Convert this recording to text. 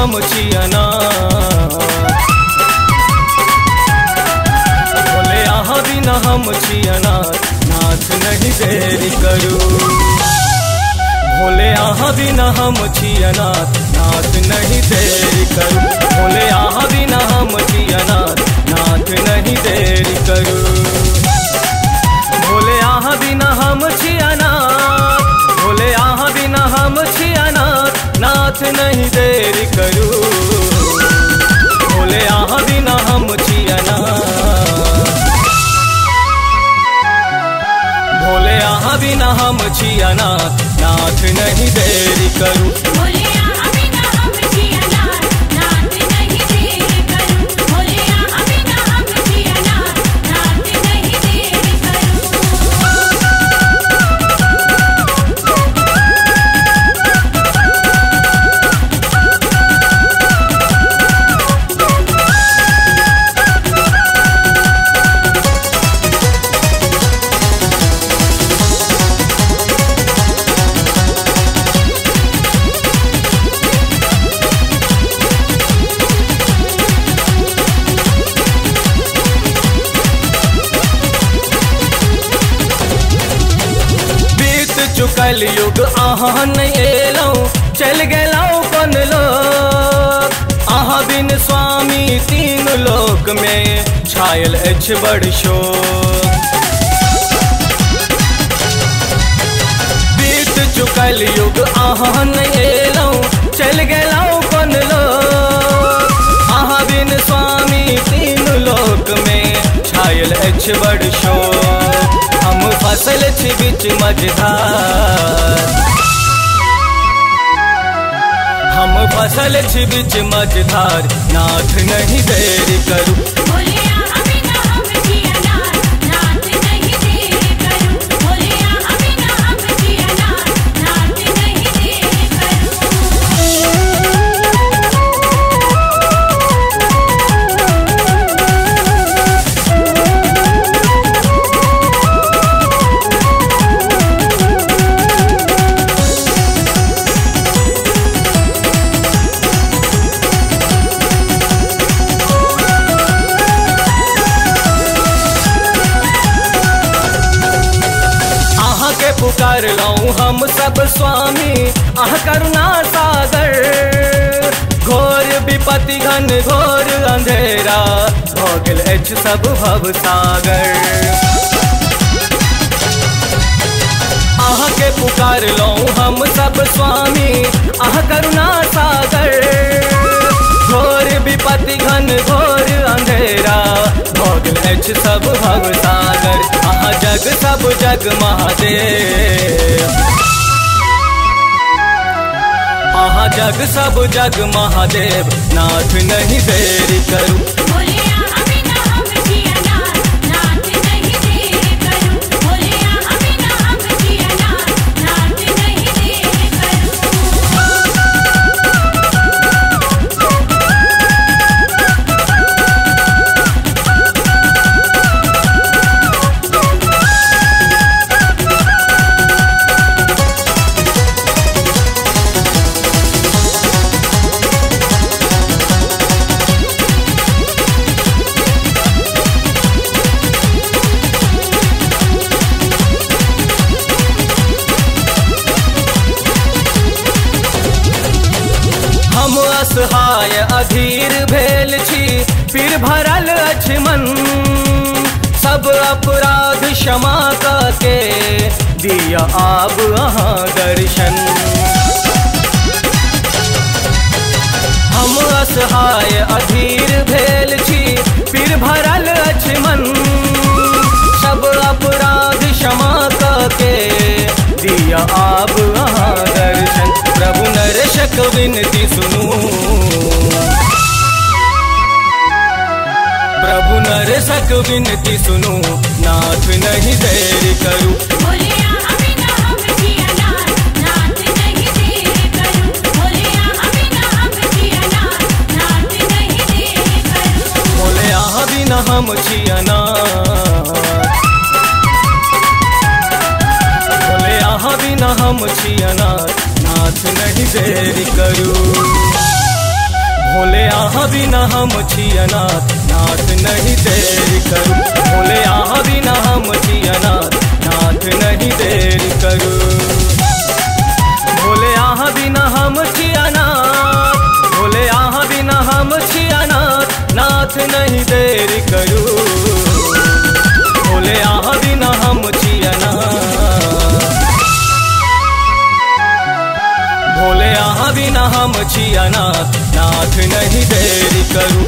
हम छियना भोले यहाँ बिना हम छियना नाथ नहीं देरी करू भोले यहाँ बिना हम छियना नाथ नहीं देरी करू भोले यहाँ बिना हम छियना नाथ नहीं देरी करू भोले यहाँ बिना हम छियना भोले यहाँ बिना हम छियना नाथ नहीं देरी करू भोले यहाँ बिना हम छियना भोले यहाँ बिना हम छियना नाथ नहीं देरी करू भोले यहाँ बिना हम छियना नाथ नहीं देरी करू भोले यहाँ बिना हम छियना नाथ नहीं देरी करू चुकल युग अहाँ नहीं एलौ चल गेलौ कौन लोग अहाँ बिन स्वामी तीन लोक में छायल अछि बड़ शोक बीत चुकल युग अहाँ नहीं एलौ चल गेलौ कौन लोग अहाँ बिन स्वामी तीन लोक में छायल अछि बड़ शोक हम फसल छी बीच मझधार हम फसल छी बीच मझधार नाथ नहीं देरी करू भोले यहाँ बिना हम छियना नाथ नहीं देरी करू भोले यहाँ बिना हम छियना नाथ नहीं देरी करू पुकार लऊं हम सब स्वामी आह करुणा सागर घोर विपत्ति घन घोर अंधेरा हो गेल अछि सब भव सागर आह के पुकार लऊं हम सब स्वामी आह करुणा सागर घोर विपत्ति घन घोर अंधेरा हो गेल अछि सब भव सागर आहा जग सब जग महादेव आहा जग सब जग महादेव नाथ नहीं देरी करू भोले यहाँ बिना हम छियना नाथ नहीं देरी करू भोले यहाँ बिना हम छियना नाथ नहीं देरी करू हम असहाय अधीर भेल छी पीर भरल अछि मन सब अपराध क्षमा के दिया आब अहाँ दर्शन हम असहाय अधीर भेल छी पीर भरल अछि मन सब अपराध क्षमा के दिया आब अहाँ दर्शन प्रभु नरशक विनती सुनू प्रभु नरशक विनती सुनू नाथ नहीं देरी करू भोले यहाँ बिना हम छियना नाथ नहीं देरी करू भोले यहाँ बिना हम छियना नाथ नहीं देरी करू भोले यहाँ बिना हम छियना भोले यहाँ बिना हम छियना नाथ नहीं देरी करू भोले आहा बिना हम छी अनाथ, नाथ नहीं देर करूं। भोले आहा बिना हम छी अनाथ, नाथ नहीं देर करूं। भोले आहा बिना हम छी अनाथ, भोले आहा बिना हम छी अनाथ, नाथ नहीं देर करूं। भोले आहा बिना हम छी अनाथ, भोले आहा बिना हम छी अनाथ, नाथ नहीं देर करूं।